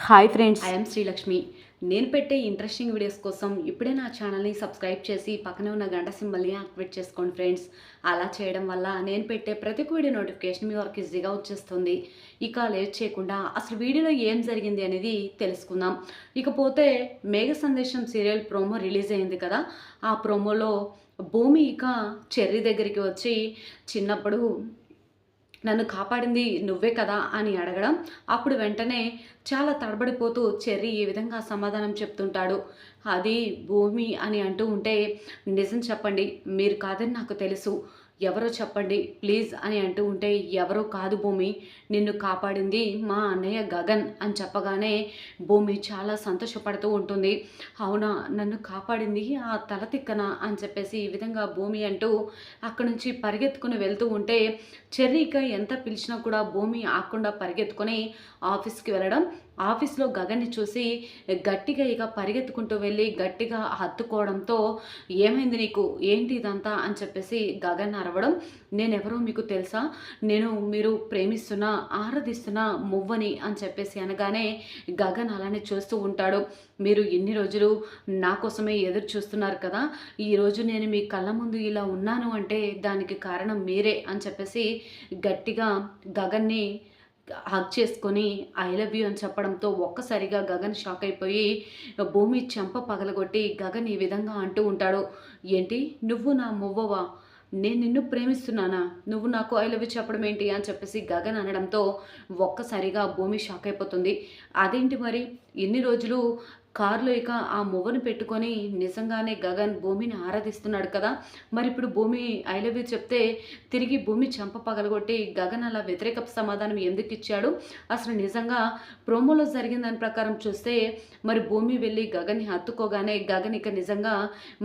Hi friends, I'm Srilakshmi. నేను పెట్టే interesting videos కోసం ఇప్పుడే నా ఛానల్ని సబ్స్క్రైబ్ చేసి పక్కనే ఉన్న గంట సింబల్ని యాక్టివేట్ చేసుకోండి ఫ్రెండ్స్. అలా చేయడం వల్ల నేను పెట్టే ప్రతి వీడియో నోటిఫికేషన్ మీ వరకు ఈజీగా వచ్చేస్తుంది. ఇక లేట్ చేయకుండా అసలు వీడియోలో ఏం జరిగింది అనేది తెలుసుకుందాం. ఇకపోతే మేఘ సందేశం సీరియల్ ప్రోమో రిలీజ్ అయింది కదా. ఆ ప్రోమోలో భూమి ఇక చెర్రీ దగ్గరికి వచ్చి చిన్నప్పుడు నన్ను కాపాడింది నువ్వే కదా అని అడగడం, అప్పుడు వెంటనే చాలా తడబడిపోతూ చెర్రీ ఈ విధంగా సమాధానం చెప్తుంటాడు. అది భూమి అని అంటూ ఉంటే, నిజం చెప్పండి, మీరు కాదని నాకు తెలుసు, ఎవరో చెప్పండి ప్లీజ్ అని అంటూ ఉంటే, ఎవరో కాదు భూమి, నిన్ను కాపాడింది మా అన్నయ్య గగన్ అని చెప్పగానే భూమి చాలా సంతోషపడుతూ ఉంటుంది. అవునా, నన్ను కాపాడింది ఆ తల తిక్కన అని చెప్పేసి ఈ విధంగా భూమి అంటూ అక్కడి నుంచి పరిగెత్తుకుని వెళ్తూ ఉంటే, చెర్రీక ఎంత పిలిచినా కూడా భూమి ఆకుండా పరిగెత్తుకొని ఆఫీస్కి వెళ్ళడం, ఆఫీస్లో గగన్ని చూసి గట్టిగా ఇక పరిగెత్తుకుంటూ వెళ్ళి గట్టిగా హత్తుకోవడంతో, ఏమైంది నీకు, ఏంటి ఇదంతా అని చెప్పేసి గగన్ అరవడం, నేనెవరో మీకు తెలుసా, నేను మీరు ప్రేమిస్తున్న ఆరాధిస్తున్న మువ్వని అని చెప్పేసి అనగానే గగన్ అలానే చూస్తూ ఉంటాడు. మీరు ఎన్ని రోజులు నా కోసమే ఎదురు చూస్తున్నారు కదా, ఈరోజు నేను మీ కళ్ళ ముందు ఇలా ఉన్నాను అంటే దానికి కారణం మీరే అని చెప్పేసి గట్టిగా గగన్ని హగ్ చేసుకొని ఐ లవ్ యూ అని చెప్పడంతో ఒక్కసారిగా గగన్ షాక్ అయిపోయి భూమి చెంప పగలగొట్టి గగన్ ఈ విధంగా అంటూ ఉంటాడు. ఏంటి, నువ్వు నా మువ్వవా, నేను నిన్ను ప్రేమిస్తున్నానా, నువ్వు నాకు ఐ లవ్ యూ చెప్పడం ఏంటి అని చెప్పేసి గగన్ అనడంతో ఒక్కసారిగా భూమి షాక్ అయిపోతుంది. అదేంటి మరి, ఇన్ని రోజులు కారులో ఇక ఆ మువ్వను పెట్టుకొని నిజంగానే గగన్ భూమిని ఆరాధిస్తున్నాడు కదా, మరి ఇప్పుడు భూమి ఐ లవ్ యూ చెప్తే తిరిగి భూమి చెంప పగలగొట్టి గగన్ అలా వ్యతిరేక సమాధానం ఎందుకు ఇచ్చాడు, అసలు నిజంగా ప్రోమోలో జరిగిన దాని ప్రకారం చూస్తే మరి భూమి వెళ్ళి గగన్ని హత్తుకోగానే గగన్ ఇక నిజంగా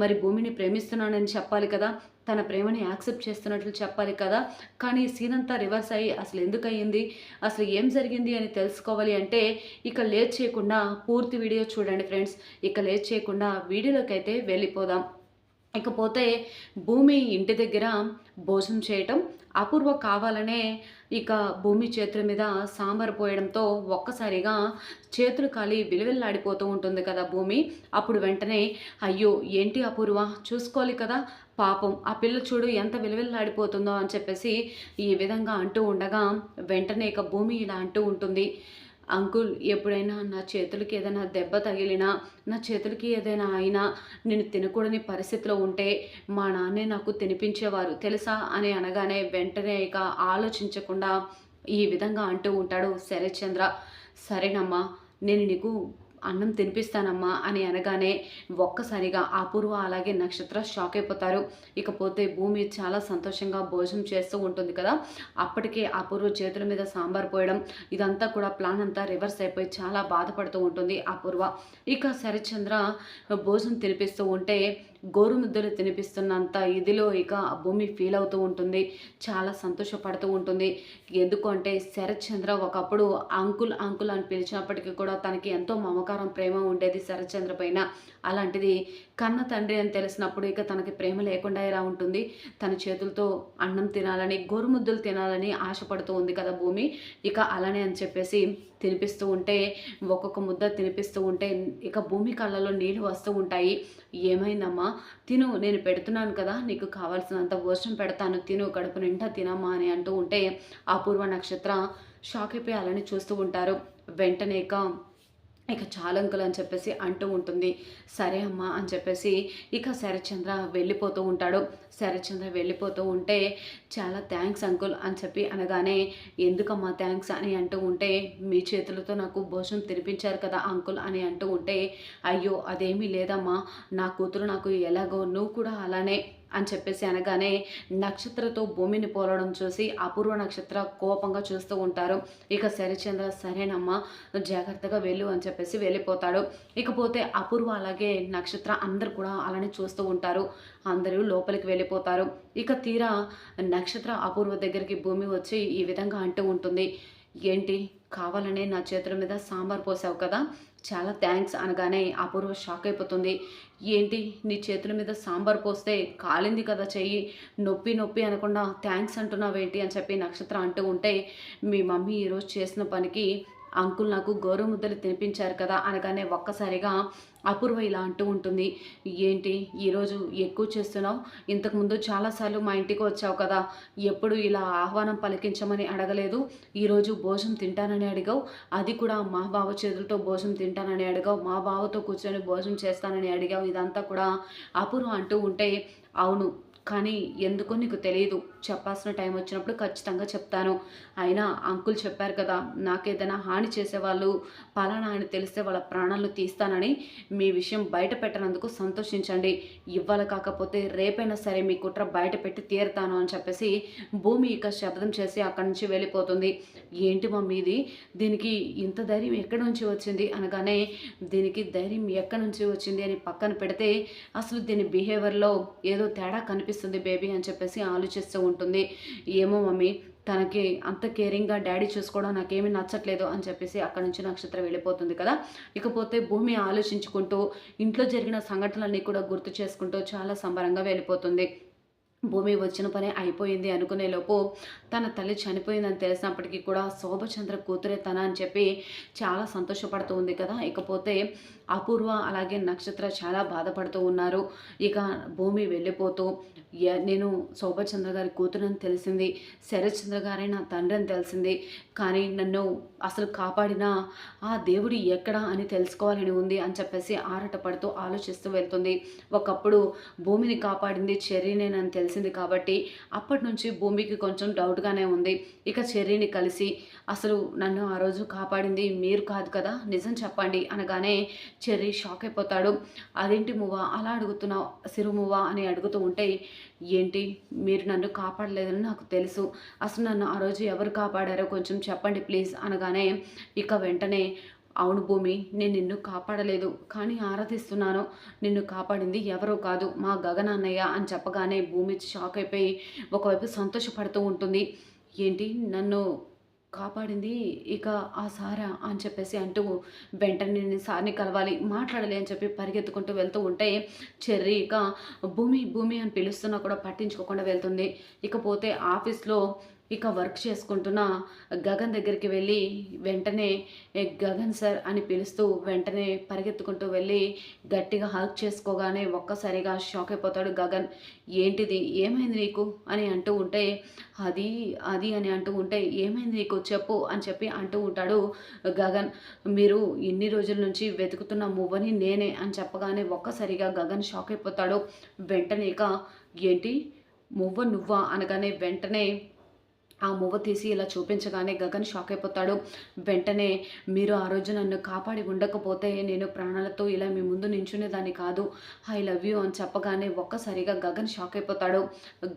మరి భూమిని ప్రేమిస్తున్నానని చెప్పాలి కదా, తన ప్రేమని యాక్సెప్ట్ చేస్తున్నట్లు చెప్పాలి కదా. కానీ సీన్ అంతా రివర్స్ అయ్యి అసలు ఎందుకు అయ్యింది, అసలు ఏం జరిగింది అని తెలుసుకోవాలి అంటే ఇక లేట్ చేయకుండా పూర్తి వీడియో చూడండి ఫ్రెండ్స్. ఇక లేట్ చేయకుండా వీడియోలోకి అయితే వెళ్ళిపోదాం. ఇకపోతే భూమి ఇంటి దగ్గర భోజనం చేయటం, అపూర్వ కావాలనే ఇక భూమి చేతుల మీద సాంబార్ పోయడంతో ఒక్కసారిగా చేతులు కాలి విలువెల్లాడిపోతూ ఉంటుంది కదా భూమి. అప్పుడు వెంటనే అయ్యో ఏంటి అపూర్వ, చూసుకోవాలి కదా, పాపం ఆ పిల్ల చూడు ఎంత విలువెల్లాడిపోతుందో అని చెప్పేసి ఈ విధంగా అంటూ ఉండగా వెంటనే ఇక భూమి ఇలా అంటూ ఉంటుంది. అంకుల్, ఎప్పుడైనా నా చేతులకి ఏదైనా దెబ్బ తగిలినా, నా చేతులకి ఏదైనా అయినా, నేను తినకూడని పరిస్థితిలో ఉంటే మా నాన్నే నాకు తినిపించేవారు తెలుసా అని అనగానే వెంటనే ఇక ఆలోచించకుండా ఈ విధంగా అంటూ ఉంటాడు శరత్చంద్ర. సరేనమ్మా, నేను నీకు అన్నం తినిపిస్తానమ్మా అని అనగానే ఒక్కసారిగా అపూర్వ అలాగే నక్షత్ర షాక్ అయిపోతారు. ఇకపోతే భూమి చాలా సంతోషంగా భోజనం చేస్తూ ఉంటుంది కదా, అప్పటికే అపూర్వ చేతుల మీద సాంబార్ పోయడం, ఇదంతా కూడా ప్లాన్ అంతా రివర్స్ అయిపోయి చాలా బాధపడుతూ ఉంటుంది అపూర్వ. ఇక శరత్చంద్ర భోజనం తినిపిస్తూ ఉంటే గోరుముద్దలు తినిపిస్తున్నంత ఇదిలో ఇక భూమి ఫీల్ అవుతూ ఉంటుంది, చాలా సంతోషపడుతూ ఉంటుంది. ఎందుకంటే శరత్చంద్ర ఒకప్పుడు అంకుల్ అంకుల్ అని పిలిచినప్పటికీ కూడా తనకి ఎంతో మమకారం ప్రేమ ఉండేది శరత్చంద్ర పైన. అలాంటిది కన్న తండ్రి అని తెలిసినప్పుడు ఇక తనకి ప్రేమ లేకుండా ఎలా ఉంటుంది, తన చేతులతో అన్నం తినాలని గోరుముద్దలు తినాలని ఆశపడుతూ ఉంది కదా భూమి. ఇక అలానే అని చెప్పేసి తినిపిస్తూ ఉంటే ఒక్కొక్క ముద్ద తినిపిస్తూ ఉంటే ఇక భూమి కళ్ళలో నీళ్ళు వస్తూ ఉంటాయి. ఏమైందమ్మా, తిను, నేను పెడుతున్నాను కదా, నీకు కావాల్సినంత భోజనం పెడతాను, తిను, కడుపు నిండా తినమ్మా అని అంటూ ఉంటే అపూర్వ నక్షత్ర షాక్ అయిపోయి అలానే చూస్తూ ఉంటారు. వెంటనే ఇక చాలా అంకుల్ అని చెప్పేసి అంటూ ఉంటుంది. సరే అమ్మా అని చెప్పేసి ఇక శరత్చంద్ర వెళ్ళిపోతూ ఉంటాడు. శరత్చంద్ర వెళ్ళిపోతూ ఉంటే చాలా థ్యాంక్స్ అంకుల్ అని చెప్పి అనగానే ఎందుకమ్మా థ్యాంక్స్ అని అంటూ ఉంటే, మీ చేతులతో నాకు భోజనం తినిపించారు కదా అంకుల్ అని అంటూ ఉంటే, అయ్యో అదేమీ లేదమ్మా, నా కూతురు నాకు ఎలాగో నువ్వు కూడా అలానే అని చెప్పేసి అనగానే నక్షత్రతో భూమిని పోలడం చూసి అపూర్వ నక్షత్ర కోపంగా చూస్తూ ఉంటారు. ఇక శరత్చంద్ర సరేనమ్మా జాగ్రత్తగా వెళ్ళు అని చెప్పేసి వెళ్ళిపోతాడు. ఇకపోతే అపూర్వ అలాగే నక్షత్ర అందరు కూడా అలానే చూస్తూ ఉంటారు. అందరూ లోపలికి వెళ్ళిపోతారు. ఇక తీరా నక్షత్ర అపూర్వ దగ్గరికి భూమి వచ్చి ఈ విధంగా అంటూ ఉంటుంది. ఏంటి, కావాలనే నా చేతుల మీద సాంబార్ పోసావు కదా, చాలా థ్యాంక్స్ అనగానే అపూర్వ షాక్ అయిపోతుంది. ఏంటి, నీ చేతుల మీద సాంబార్ పోస్తే కాలింది కదా చెయ్యి, నొప్పి నొప్పి అనకుండా థ్యాంక్స్ అంటున్నావేంటి అని చెప్పి నక్షత్ర అంటూ ఉంటే, మీ మమ్మీ ఈరోజు చేసిన పనికి అంకుల్ నాకు గోరుముద్దలు తినిపించారు కదా అనగానే ఒక్కసారిగా అపూర్వ ఇలా అంటూ ఉంటుంది. ఏంటి ఈరోజు ఎక్కువ చేస్తున్నావు? ఇంతకుముందు చాలాసార్లు మా ఇంటికి వచ్చావు కదా, ఎప్పుడు ఇలా ఆహ్వానం పలికించమని అడగలేదు. ఈరోజు భోజనం తింటానని అడిగావు, అది కూడా మా బావ చేతులతో భోజనం తింటానని అడిగావు, మా బావతో కూర్చొని భోజనం చేస్తానని అడిగావు. ఇదంతా కూడా అపూర్వ అంటూ ఉంటే, అవును కానీ ఎందుకో నీకు తెలియదు, చెప్పాల్సిన టైం వచ్చినప్పుడు ఖచ్చితంగా చెప్తాను. అయినా అంకుల్ చెప్పారు కదా, నాకేదైనా హాని చేసేవాళ్ళు పలానా అని తెలిస్తే వాళ్ళ ప్రాణాలు తీస్తానని. మీ విషయం బయట పెట్టనందుకు సంతోషించండి. ఇవాళ కాకపోతే రేపైనా సరే మీ కుట్ర బయట పెట్టి తీరుతాను అని చెప్పేసి భూమి ఇక శబ్దం చేసి అక్కడి నుంచి వెళ్ళిపోతుంది. ఏంటి మమ్మీ ఇది, దీనికి ఇంత ధైర్యం ఎక్కడి నుంచి వచ్చింది అనగానే, దీనికి ధైర్యం ఎక్కడి నుంచి వచ్చింది అని పక్కన పెడితే అసలు దీని బిహేవియర్లో ఏదో తేడా కనిపిస్తుంది బేబీ అని చెప్పేసి ఆలోచిస్తూ ఉంటుంది. ఏమో మమ్మీ, తనకి అంత కేరింగ్గా డాడీ చూసుకోవడం నాకేమీ నచ్చట్లేదు అని చెప్పేసి అక్కడి నుంచి నక్షత్ర వెళ్ళిపోతుంది కదా. ఇకపోతే భూమి ఆలోచించుకుంటూ ఇంట్లో జరిగిన సంఘటనలన్నీ కూడా గుర్తు చేసుకుంటూ చాలా సంబరంగా వెళ్ళిపోతుంది. భూమి వచ్చిన పని అయిపోయింది అనుకునేలోపు తన తల్లి చనిపోయిందని తెలిసినప్పటికీ కూడా శోభచంద్ర కూతురే తన అని చెప్పి చాలా సంతోషపడుతూ ఉంది కదా. ఇకపోతే అపూర్వ అలాగే నక్షత్ర చాలా బాధపడుతూ ఉన్నారు. ఇక భూమి వెళ్ళిపోతూ, నేను శోభచంద్ర గారి కూతురని తెలిసింది, శరత్చంద్ర గారే నా తండ్రి అని తెలిసింది, కానీ నన్ను అసలు కాపాడిన ఆ దేవుడు ఎక్కడా అని తెలుసుకోవాలని ఉంది అని చెప్పేసి ఆరాటపడుతూ ఆలోచిస్తూ వెళ్తుంది. ఒకప్పుడు భూమిని కాపాడింది చెర్రీనేనని తెలిసింది కాబట్టి అప్పటి నుంచి భూమికి కొంచెం డౌట్గానే ఉంది. ఇక చెర్రీని కలిసి, అసలు నన్ను ఆ రోజు కాపాడింది మీరు కాదు కదా, నిజం చెప్పండి అనగానే చెర్రీ షాక్ అయిపోతాడు. అదేంటి మువ్వ అలా అడుగుతున్నావు సిరు మువ్వ అని అడుగుతూ ఉంటే, ఏంటి మీరు నన్ను కాపాడలేదని నాకు తెలుసు, అసలు నన్ను ఆ రోజు ఎవరు కాపాడారో కొంచెం చెప్పండి ప్లీజ్ అనగానే, ఇక వెంటనే అవును భూమి, నేను నిన్ను కాపాడలేదు కానీ ఆరాధిస్తున్నాను, నిన్ను కాపాడింది ఎవరో కాదు మా గగన్ అన్నయ్య అని చెప్పగానే భూమి షాక్ అయిపోయి ఒకవైపు సంతోషపడుతూ ఉంటుంది. ఏంటి నన్ను కాపాడింది ఇక ఆ సారా అని చెప్పేసి అంటూ వెంటనే నేను సార్ని కలవాలి మాట్లాడాలి అని చెప్పి పరిగెత్తుకుంటూ వెళ్తూ ఉంటే చెర్రీ ఇక భూమి భూమి అని పిలుస్తున్నా కూడా పట్టించుకోకుండా వెళ్తుంది. ఇకపోతే ఆఫీస్లో ఇక వర్క్ చేసుకుంటున్న గగన్ దగ్గరికి వెళ్ళి వెంటనే గగన్ సార్ అని పిలుస్తూ వెంటనే పరిగెత్తుకుంటూ వెళ్ళి గట్టిగా హగ్ చేసుకోగానే ఒక్కసారిగా షాక్ అయిపోతాడు గగన్. ఏంటిది, ఏమైంది నీకు అని అంటూ ఉంటే, అది అది అని అంటూ ఉంటే, ఏమైంది నీకు చెప్పు అని చెప్పి అంటూ ఉంటాడు గగన్. మీరు ఇన్ని రోజుల నుంచి వెతుకుతున్న మువ్వని నేనే అని చెప్పగానే ఒక్కసారిగా గగన్ షాక్ అయిపోతాడు. వెంటనే ఇక ఏంటి మువ్వ నువ్వా అనగానే వెంటనే ఆ మువ్వ తీసి ఇలా చూపించగానే గగన్ షాక్ అయిపోతాడు. వెంటనే మీరు ఆ రోజు నన్ను కాపాడి ఉండకపోతే నేను ప్రాణాలతో ఇలా మీ ముందు నించునేదాన్ని కాదు, ఐ లవ్ యూ అని చెప్పగానే ఒక్కసారిగా గగన్ షాక్ అయిపోతాడు.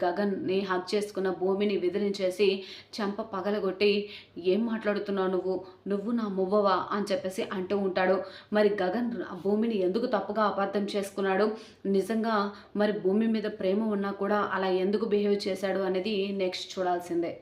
గగన్ని హగ్ చేసుకున్న భూమిని విదిలించేసి చెంప పగలగొట్టి, ఏం మాట్లాడుతున్నావు నువ్వు, నువ్వు నా మువ్వవా అని చెప్పేసి అంటూ ఉంటాడు. మరి గగన్ భూమిని ఎందుకు తప్పుగా అపార్థం చేసుకున్నాడు, నిజంగా మరి భూమి మీద ప్రేమ ఉన్నా కూడా అలా ఎందుకు బిహేవ్ చేశాడు అనేది నెక్స్ట్ చూడాల్సిందే.